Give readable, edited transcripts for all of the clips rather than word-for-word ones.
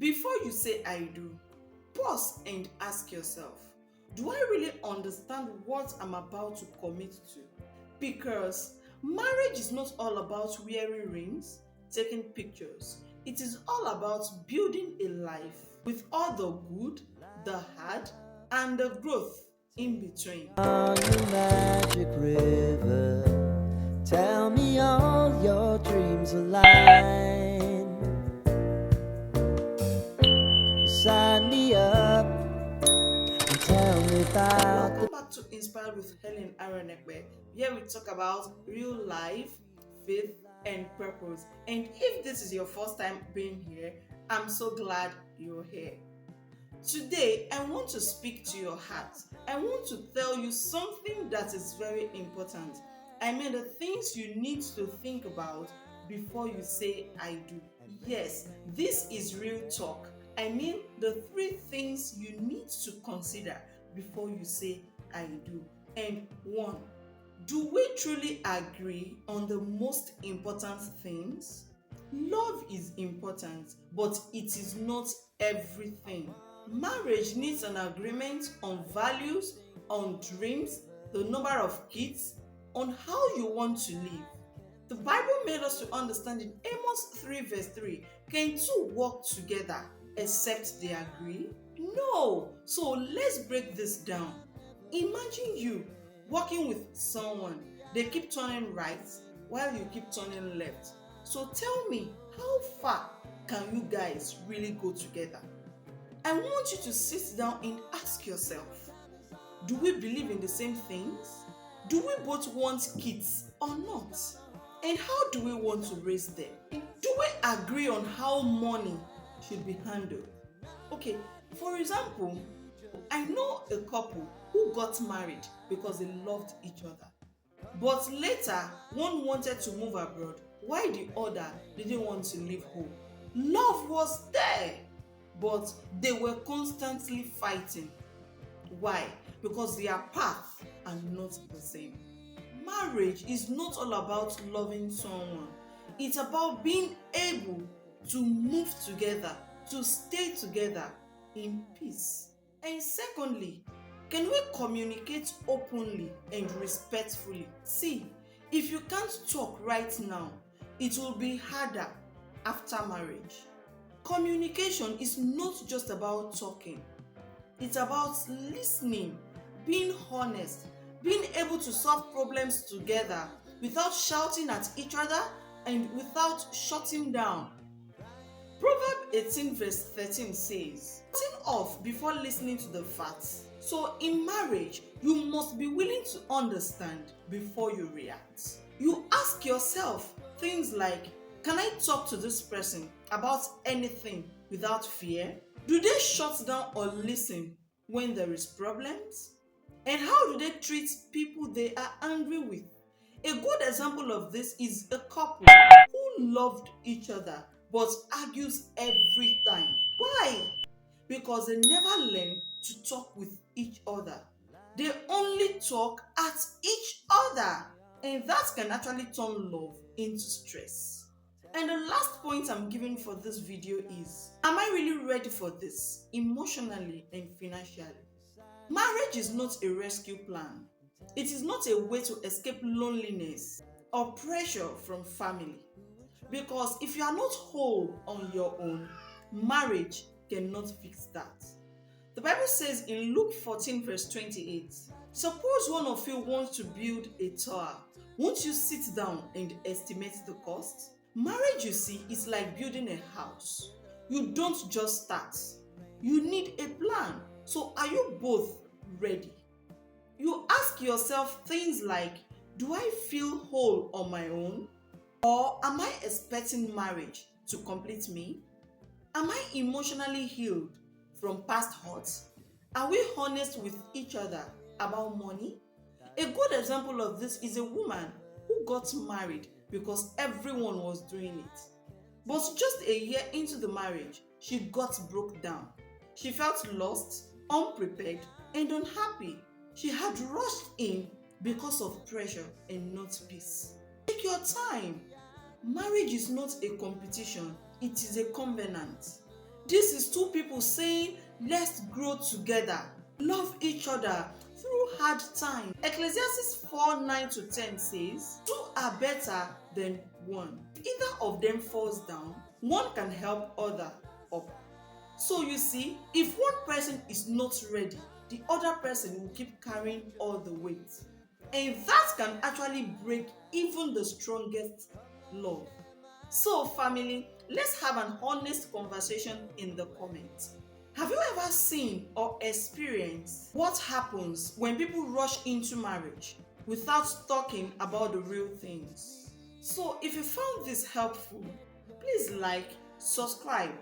Before you say I do, pause and ask yourself, do I really understand what I'm about to commit to? Because marriage is not all about wearing rings, taking pictures. It is all about building a life with all the good, the hard, and the growth in between. On your magic river, tell me all your dreams align. Sign me up and tell me about Welcome back to Inspired with Helen Aron. Here we talk about real life, faith, and purpose. And if this is your first time being here, I'm so glad you're here. Today, I want to speak to your heart. I want to tell you something that is very important. I mean, the things you need to think about before you say I do. Yes, this is real talk. I mean, the three things you need to consider before you say I do. And one, do we truly agree on the most important things? Love is important, but it is not everything. Marriage needs an agreement on values, on dreams, the number of kids, on how you want to live. The Bible made us to understand in Amos 3 verse 3, can two walk together except they agree? No! So let's break this down. Imagine you walking with someone, they keep turning right while you keep turning left. So tell me, how far can you guys really go together? I want you to sit down and ask yourself, do we believe in the same things? Do we both want kids or not? And how do we want to raise them? Do we agree on how money should be handled? Okay, for example, I know a couple who got married because they loved each other. But later, one wanted to move abroad while the other didn't want to leave home. Love was there, but they were constantly fighting. Why? Because their paths are not the same. Marriage is not all about loving someone. It's about being able to move together, to stay together in peace. And secondly, can we communicate openly and respectfully? See, if you can't talk right now, it will be harder after marriage. Communication is not just about talking. It's about listening, being honest, being able to solve problems together without shouting at each other and without shutting down. Proverbs 18 verse 13 says, "Cutting off before listening to the facts." So in marriage, you must be willing to understand before you react. You ask yourself things like, can I talk to this person about anything without fear? Do they shut down or listen when there is problems? And how do they treat people they are angry with? A good example of this is a couple who loved each other but argues every time. Why? Because they never learned to talk with each other. They only talk at each other, and that can actually turn love into stress. And the last point I'm giving for this video is, am I really ready for this emotionally and financially? Marriage is not a rescue plan. It is not a way to escape loneliness or pressure from family. Because if you are not whole on your own, marriage cannot fix that. The Bible says in Luke 14 verse 28, suppose one of you wants to build a tower. Won't you sit down and estimate the cost? Marriage, you see, is like building a house. You don't just start. You need a plan. So are you both ready? You ask yourself things like, do I feel whole on my own? Or am I expecting marriage to complete me? Am I emotionally healed from past hurts? Are we honest with each other about money? A good example of this is a woman who got married because everyone was doing it. But just a year into the marriage, she got broke down. She felt lost, unprepared, and unhappy. She had rushed in because of pressure and not peace. Take your time. Marriage is not a competition, it is a covenant. This is two people saying, let's grow together, love each other through hard times. Ecclesiastes 4:9-10 says, two are better than one. If either of them falls down, one can help other up. So you see, if one person is not ready, the other person will keep carrying all the weight. And that can actually break even the strongest love. So family, let's have an honest conversation in the comments. Have you ever seen or experienced what happens when people rush into marriage without talking about the real things? So if you found this helpful, please like, subscribe,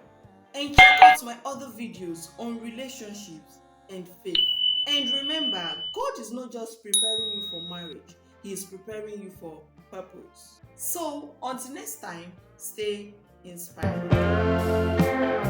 and check out my other videos on relationships and faith. And remember, God is not just preparing you for marriage, He is preparing you for purpose. So until next time, stay inspired.